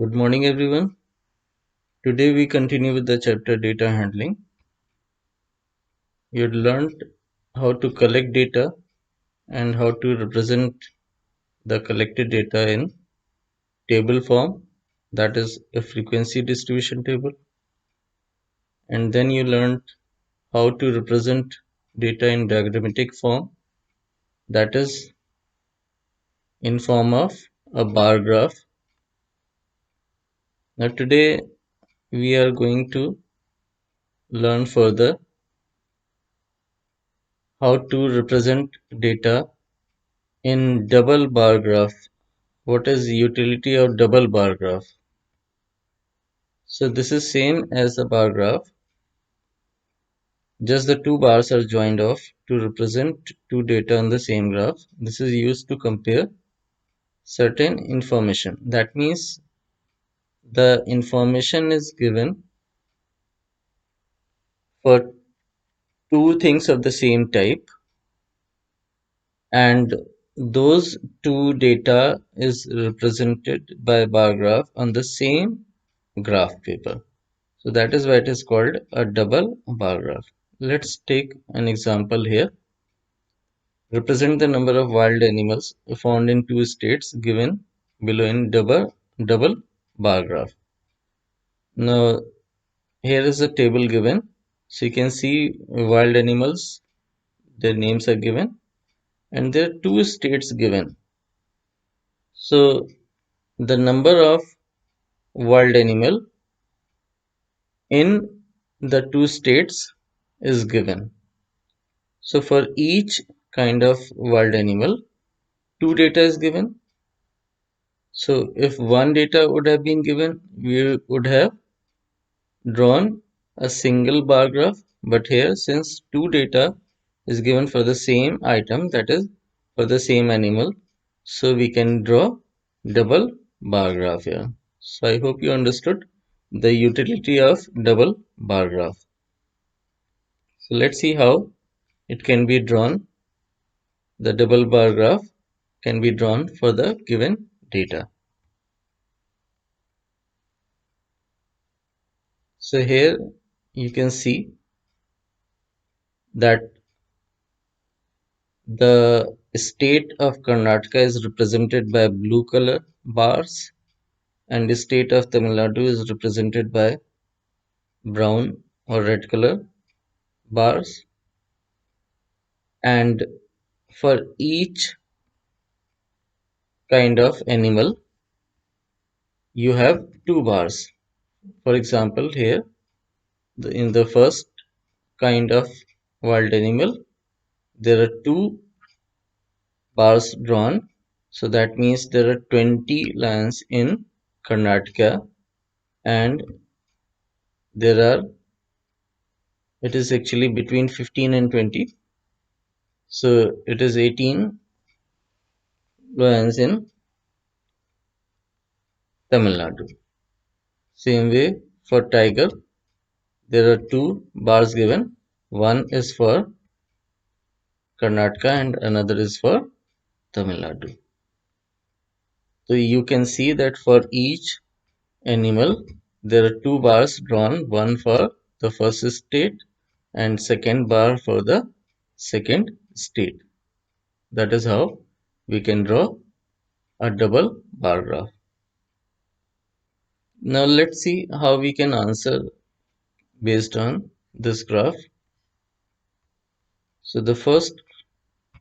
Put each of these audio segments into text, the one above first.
Good morning, everyone. Today we continue with the chapter data handling. You learned how to collect data and how to represent the collected data in table form, that is a frequency distribution table. And then you learned how to represent data in diagrammatic form, that is in form of a bar graph. Now today we are going to learn further how to represent data in double bar graph. What is the utility of double bar graph? So this is same as the bar graph, just the two bars are joined off to represent two data on the same graph. This is used to compare certain information. That means the information is given for two things of the same type, and those two data is represented by bar graph on the same graph paper. So that is why it is called a double bar graph. Let's take an example here. Represent the number of wild animals found in two states given below in double bar graph. Now here is a table given. So you can see wild animals, their names are given, and there are two states given. So the number of wild animal in the two states is given. So for each kind of wild animal, two data is given. So if one data would have been given, we would have drawn a single bar graph. But here, since two data is given for the same item, that is for the same animal, so we can draw double bar graph here. So I hope you understood the utility of double bar graph. So let's see how it can be drawn. The double bar graph can be drawn for the given data. So here you can see that the state of Karnataka is represented by blue color bars, and the state of Tamil Nadu is represented by brown or red color bars. And for each kind of animal, you have two bars. For example, here in the first kind of wild animal, there are two bars drawn. So that means there are 20 lions in Karnataka, and there are, it is actually between 15 and 20. So it is 18 lions in Tamil Nadu. Same way for tiger, there are two bars given. One is for Karnataka and another is for Tamil Nadu. So you can see that for each animal, there are two bars drawn, one for the first state and second bar for the second state. That is how we can draw a double bar graph. Now let's see how we can answer based on this graph. So the first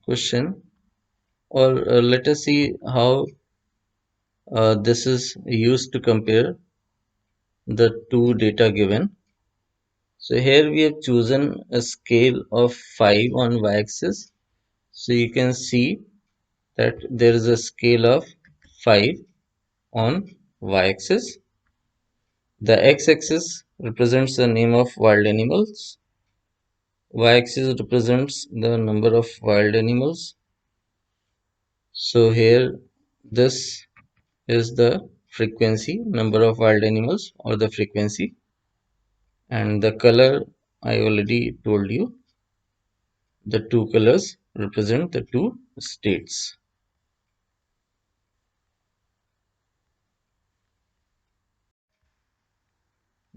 question, or let us see how this is used to compare the two data given. So here we have chosen a scale of 5 on y-axis. So you can see that there is a scale of 5 on y-axis. The x-axis represents the name of wild animals. Y-axis represents the number of wild animals. So here this is the frequency, number of wild animals, or the frequency, and the color I already told you, the two colors represent the two states.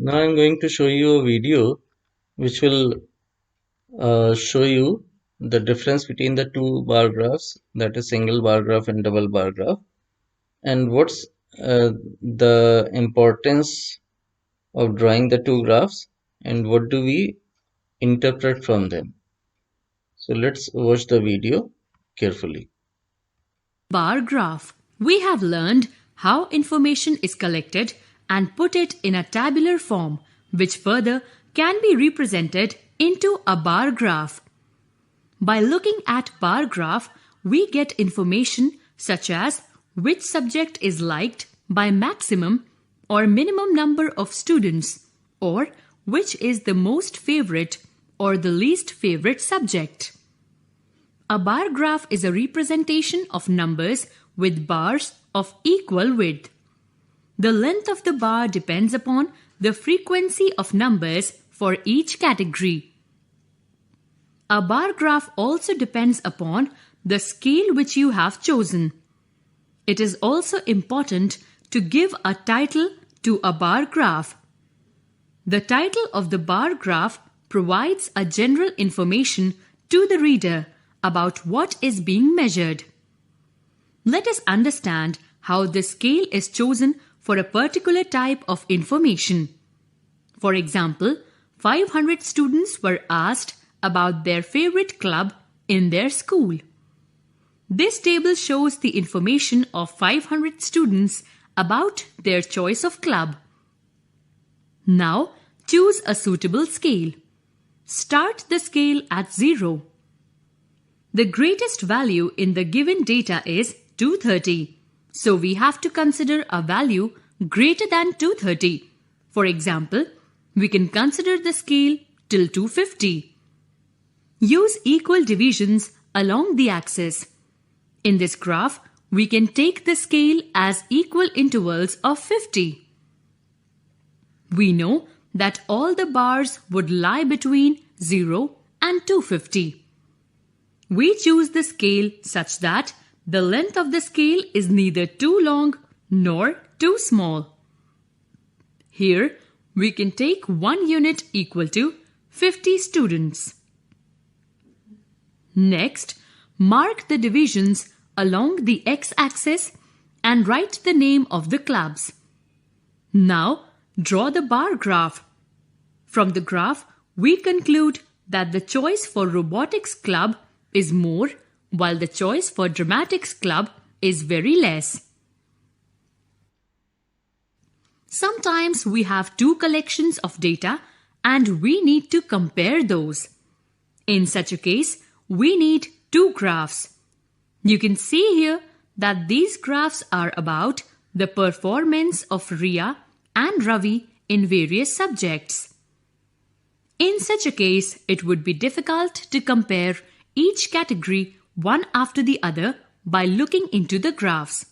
Now I'm going to show you a video which will show you the difference between the two bar graphs, that is single bar graph and double bar graph, and what's the importance of drawing the two graphs and what do we interpret from them. So let's watch the video carefully. Bar graph. We have learned how information is collected and put it in a tabular form, which further can be represented into a bar graph. By looking at bar graph, we get information such as which subject is liked by maximum or minimum number of students, or which is the most favorite or the least favorite subject. A bar graph is a representation of numbers with bars of equal width. The length of the bar depends upon the frequency of numbers for each category. A bar graph also depends upon the scale which you have chosen. It is also important to give a title to a bar graph. The title of the bar graph provides a general information to the reader about what is being measured. Let us understand how the scale is chosen for a particular type of information. For example, 500 students were asked about their favorite club in their school. This table shows the information of 500 students about their choice of club. Now, choose a suitable scale. Start the scale at 0. The greatest value in the given data is 230. So we have to consider a value greater than 230. For example, we can consider the scale till 250. Use equal divisions along the axis. In this graph, we can take the scale as equal intervals of 50. We know that all the bars would lie between 0 and 250. We choose the scale such that the length of the scale is neither too long nor too small. Here, we can take 1 unit equal to 50 students. Next, mark the divisions along the x-axis and write the name of the clubs. Now, draw the bar graph. From the graph, we conclude that the choice for robotics club is more, while the choice for dramatics club is very less. Sometimes we have two collections of data and we need to compare those. In such a case, we need two graphs. You can see here that these graphs are about the performance of Riya and Ravi in various subjects. In such a case, it would be difficult to compare each category one after the other by looking into the graphs.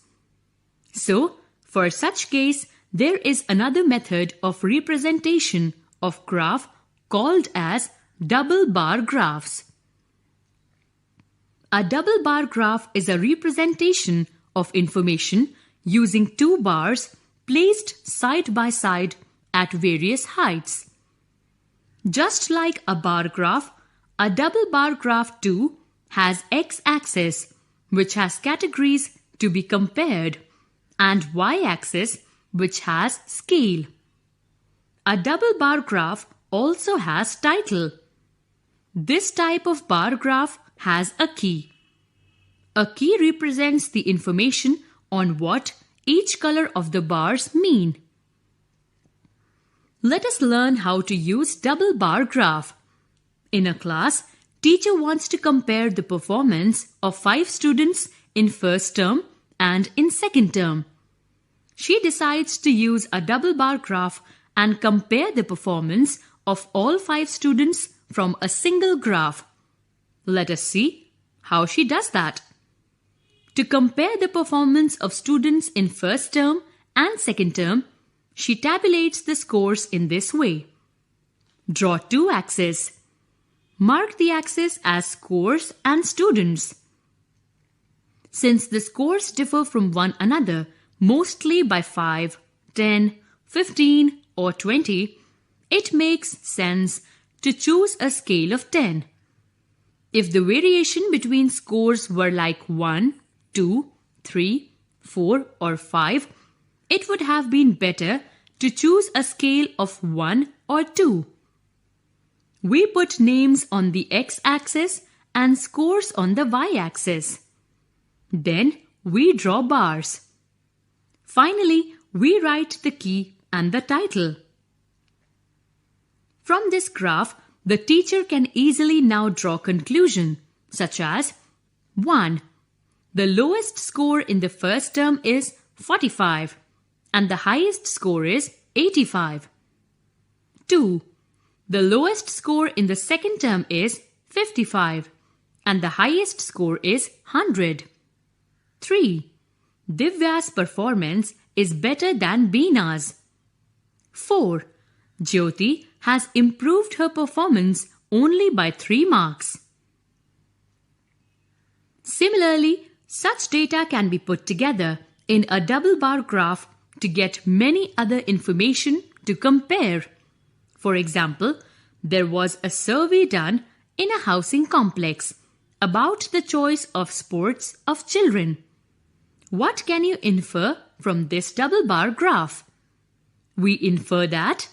So, for such case, there is another method of representation of graph called as double bar graphs. A double bar graph is a representation of information using two bars placed side by side at various heights. Just like a bar graph, a double bar graph too has x-axis, which has categories to be compared, and y-axis, which has scale. A double bar graph also has title. This type of bar graph has a key. A key represents the information on what each color of the bars mean. Let us learn how to use double bar graph. In a class, teacher wants to compare the performance of 5 students in first term and in second term. She decides to use a double bar graph and compare the performance of all 5 students from a single graph. Let us see how she does that. To compare the performance of students in first term and second term, she tabulates the scores in this way. Draw two axes. Mark the axis as scores and students. Since the scores differ from one another, mostly by 5, 10, 15 or 20, it makes sense to choose a scale of 10. If the variation between scores were like 1, 2, 3, 4, or 5, it would have been better to choose a scale of 1 or 2. We put names on the x-axis and scores on the y-axis. Then we draw bars. Finally, we write the key and the title. From this graph, the teacher can easily now draw conclusion, such as 1. The lowest score in the first term is 45 and the highest score is 85. 2. The lowest score in the second term is 55 and the highest score is 100. 3. Divya's performance is better than Beena's. 4. Jyoti has improved her performance only by 3 marks. Similarly, such data can be put together in a double bar graph to get many other information to compare. For example, there was a survey done in a housing complex about the choice of sports of children. What can you infer from this double bar graph? We infer that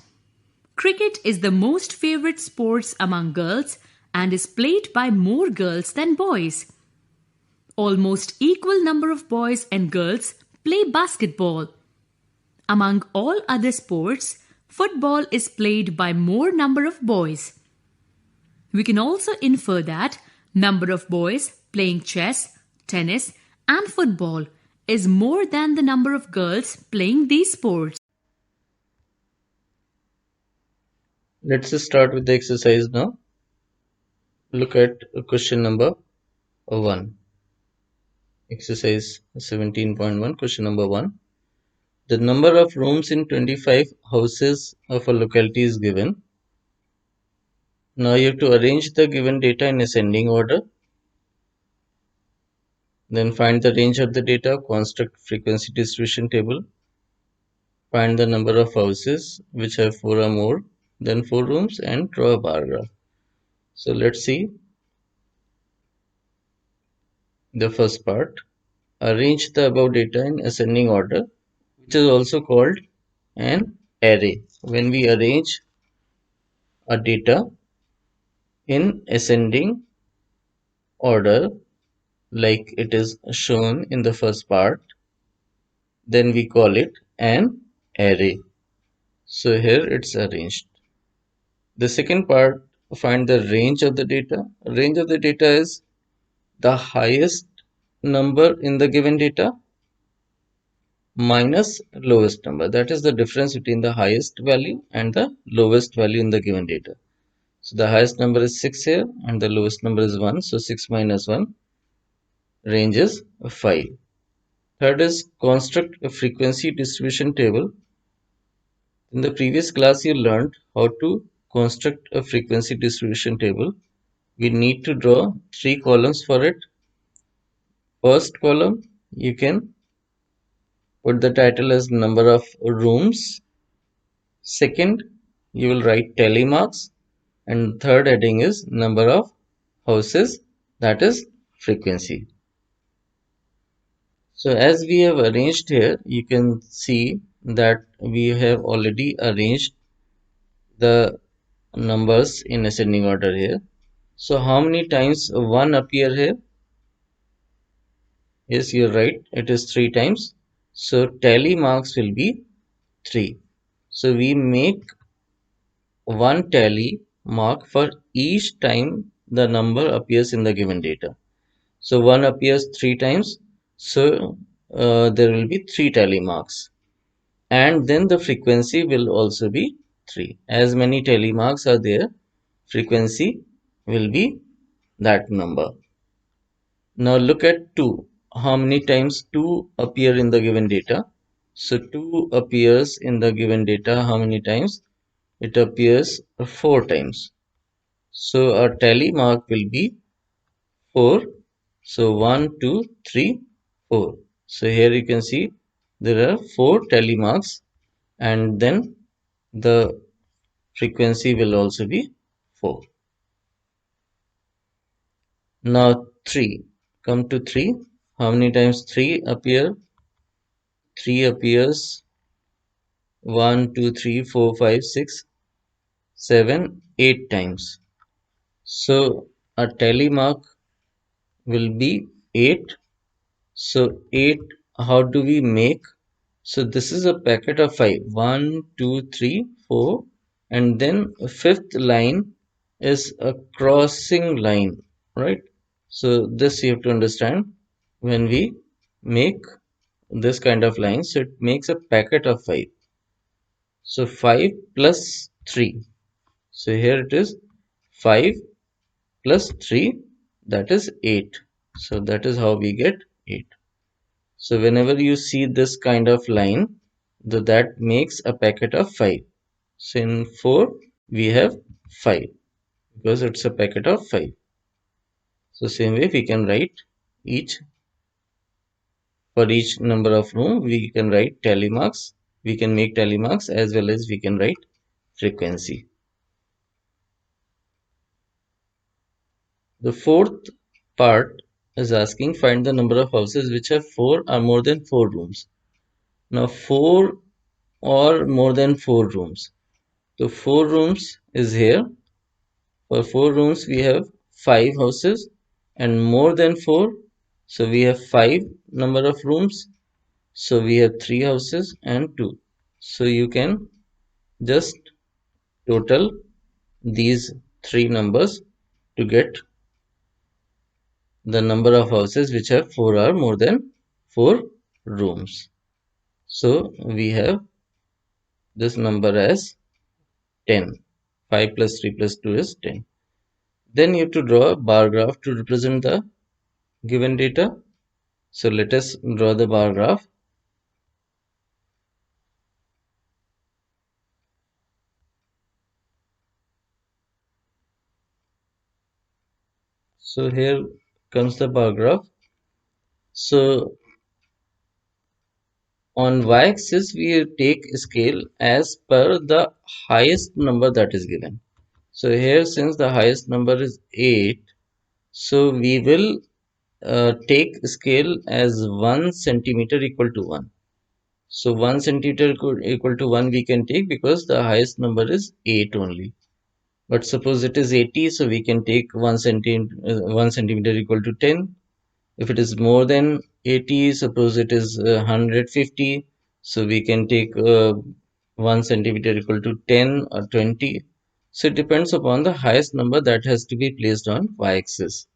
cricket is the most favorite sports among girls and is played by more girls than boys. Almost equal number of boys and girls play basketball. Among all other sports, football is played by more number of boys. We can also infer that number of boys playing chess, tennis, and football is more than the number of girls playing these sports. Let's start with the exercise now. Look at question number 1. Exercise 17.1, question number 1. The number of rooms in 25 houses of a locality is given. Now you have to arrange the given data in ascending order. Then find the range of the data, construct frequency distribution table. Find the number of houses which have 4 or more than 4 rooms and draw a bar graph. So let's see the first part. Arrange the above data in ascending order, which is also called an array. When we arrange a data in ascending order, like it is shown in the first part, then we call it an array. So here it's arranged. The second part, find the range of the data. Range of the data is the highest number in the given data minus lowest number. That is the difference between the highest value and the lowest value in the given data. So the highest number is 6 here and the lowest number is 1. So 6 minus 1, range is 5. Third is construct a frequency distribution table. In the previous class you learned how to construct a frequency distribution table. We need to draw 3 columns for it. First column, you can put the title as number of rooms. Second, you will write tally marks. And third heading is number of houses, that is frequency. So as we have arranged here, you can see that we have already arranged the numbers in ascending order here. So how many times 1 appear here? Yes, you're right, it is 3 times. So tally marks will be 3. So we make 1 tally mark for each time the number appears in the given data. So 1 appears 3 times, so there will be 3 tally marks. And then the frequency will also be 3. As many tally marks are there, frequency will be that number. Now look at 2. How many times 2 appear in the given data? So 2 appears in the given data. How many times? It appears 4 times. So our tally mark will be 4. So 1, 2, 3, 4. So here you can see there are 4 tally marks, and then the frequency will also be 4. Now 3. Come to 3. How many times 3 appear? 3 appears 1, 2, 3, 4, 5, 6, 7, 8 times. So a tally mark will be 8. So 8, how do we make? So this is a packet of 5. 1, 2, 3, 4, and then a fifth line is a crossing line, right? So this you have to understand when we make this kind of line. So it makes a packet of 5. So 5 plus 3. So here it is 5 plus 3, that is 8. So that is how we get 8. So whenever you see this kind of line, that makes a packet of 5. So in 4, we have 5 because it's a packet of 5. So same way we can write each, for each number of room, we can write tally marks. We can make tally marks as well as we can write frequency. The fourth part is asking find the number of houses which have 4 or more than 4 rooms. Now 4 or more than 4 rooms. So 4 rooms is here. For 4 rooms we have 5 houses, and more than 4, so we have 5 number of rooms. So we have 3 houses and 2. So you can just total these 3 numbers to get the number of houses which have 4 or more than 4 rooms. So we have this number as 10. 5 plus 3 plus 2 is 10. Then you have to draw a bar graph to represent the given data. So let us draw the bar graph. So here comes the bar graph. So on y-axis we take scale as per the highest number that is given. So here, since the highest number is 8, so we will take scale as 1 centimeter equal to 1. So 1 centimeter equal to 1 we can take because the highest number is 8 only. But suppose it is 80, so we can take 1 centimeter equal to 10. If it is more than 80, suppose it is 150, so we can take 1 centimeter equal to 10 or 20. So it depends upon the highest number that has to be placed on y-axis.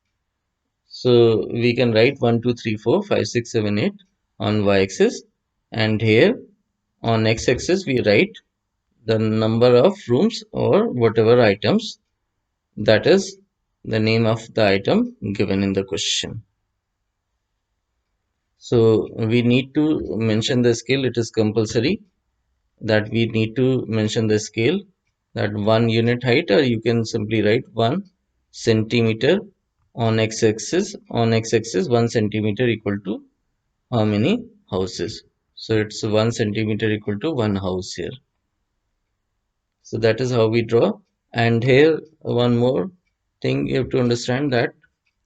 So we can write 1, 2, 3, 4, 5, 6, 7, 8 on y-axis, and here on x-axis we write the number of rooms or whatever items, that is the name of the item given in the question. So we need to mention the scale. It is compulsory that we need to mention the scale, that 1 unit height, or you can simply write 1 centimeter on x-axis. On x-axis 1 centimeter equal to how many houses? So it's 1 centimeter equal to 1 house here. So that is how we draw. And here one more thing you have to understand, that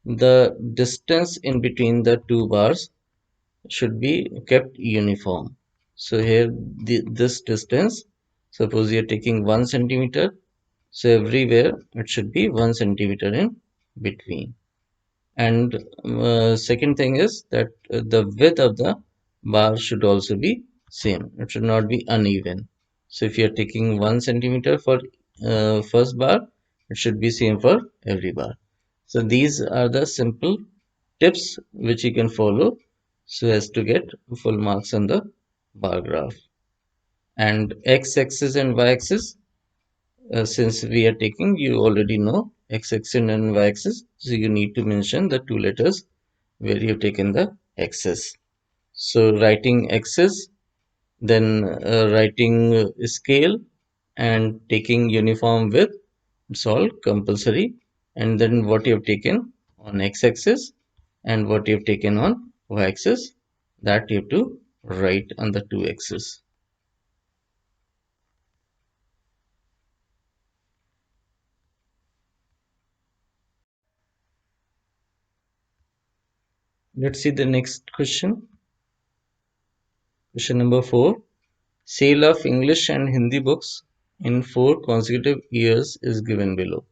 the distance in between the two bars should be kept uniform. So here this distance, suppose you are taking 1 centimeter, so everywhere it should be 1 centimeter in between. And second thing is that the width of the bar should also be same. It should not be uneven. So if you are taking 1 centimeter for first bar, it should be same for every bar. So these are the simple tips which you can follow so as to get full marks on the bar graph. And x-axis and y-axis, since we are taking, you already know x-axis and y-axis, so you need to mention the 2 letters where you have taken the axis. So writing axis, then writing scale, and taking uniform width, it's all compulsory. And then what you have taken on x-axis and what you have taken on y-axis, that you have to write on the 2 axes. Let's see the next question. Question number 4. Sale of English and Hindi books in 4 consecutive years is given below.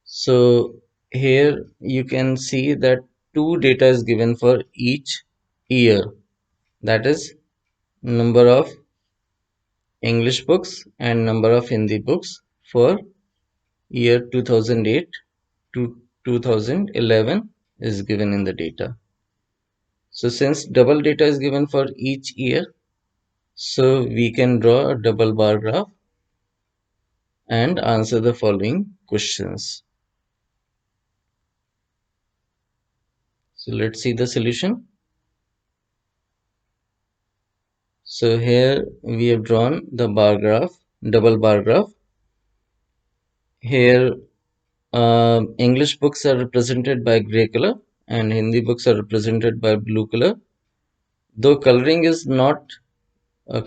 So here you can see that two data is given for each year. That is number of English books and number of Hindi books for year 2008 to 2011 is given in the data. So since double data is given for each year, so we can draw a double bar graph and answer the following questions. So let's see the solution. So here we have drawn the bar graph, double bar graph. Here English books are represented by gray color and Hindi books are represented by blue color. Though coloring is not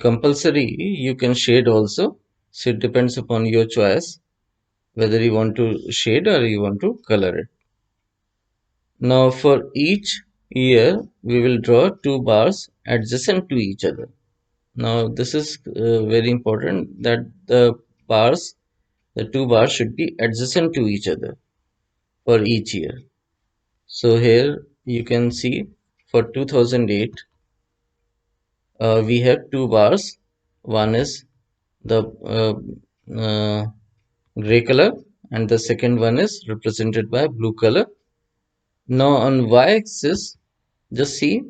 compulsory, you can shade also. So it depends upon your choice whether you want to shade or you want to color it. Now for each year we will draw two bars adjacent to each other. Now this is very important that the two bars should be adjacent to each other for each year. So here you can see for 2008 we have two bars. One is the uh, gray color and the second one is represented by blue color. Now on y-axis, just see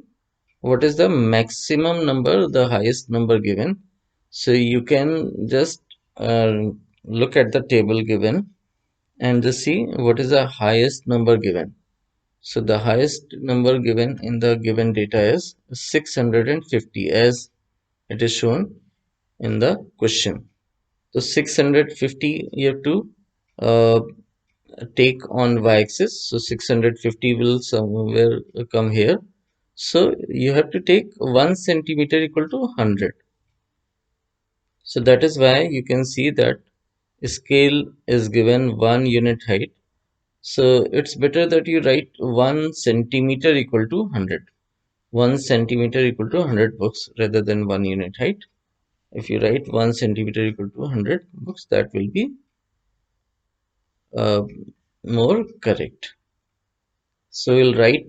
what is the maximum number, the highest number given. So you can just look at the table given and just see what is the highest number given. So the highest number given in the given data is 650 as it is shown in the question. So 650 you have to uh, take on y-axis. So 650 will somewhere come here. So you have to take 1 centimeter equal to 100. So that is why you can see that scale is given 1 unit height. So it's better that you write 1 centimeter equal to 100. 1 centimeter equal to 100 books rather than 1 unit height. If you write 1 centimeter equal to 100 books, that will be uh, more correct. So we'll write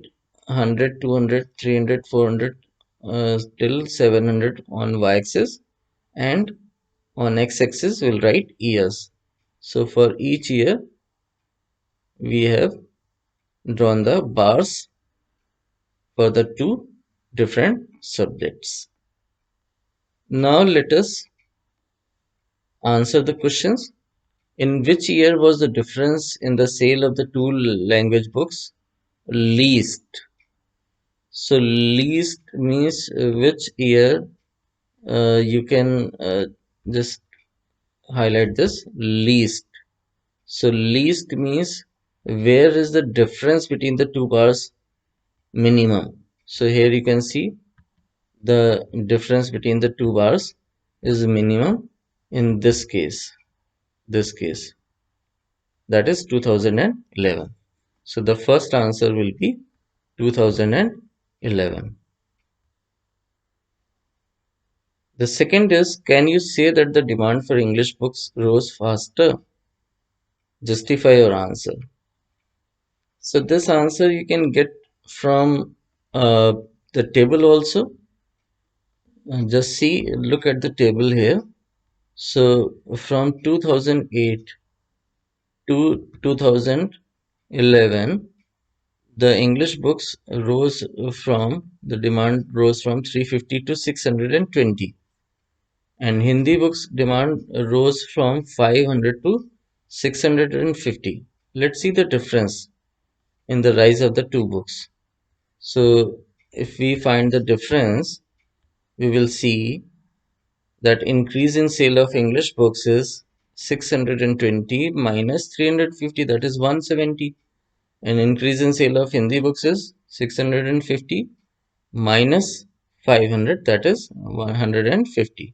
100, 200, 300, 400 till 700 on y-axis, and on x-axis we'll write years. So for each year we have drawn the bars for the two different subjects. Now let us answer the questions. In which year was the difference in the sale of the two language books least? So least means which year, you can just highlight this least. So least means where is the difference between the two bars minimum. So here you can see the difference between the two bars is minimum in this case, that is 2011. So the first answer will be 2011. The second is, can you say that the demand for English books rose faster? Justify your answer. So this answer you can get from the table also. Just see, look at the table here. So from 2008 to 2011, the English books the demand rose from 350 to 620, and Hindi books demand rose from 500 to 650. Let's see the difference in the rise of the two books. So if we find the difference, we will see that increase in sale of English books is 620 minus 350, that is 170. And increase in sale of Hindi books is 650 minus 500, that is 150.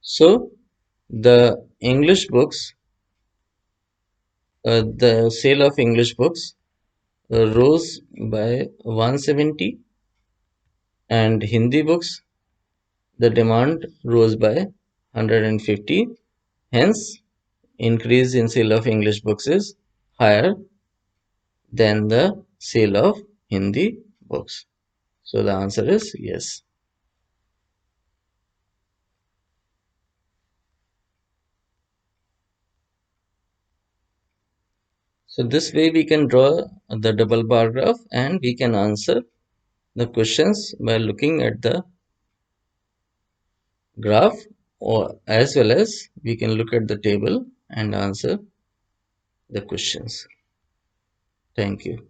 So the English books, the sale of English books rose by 170, and Hindi books, the demand rose by 150. Hence, increase in sale of English books is higher than the sale of Hindi books. So the answer is yes. So this way we can draw the double bar graph and we can answer the questions by looking at the graph, or as well as we can look at the table and answer the questions. Thank you.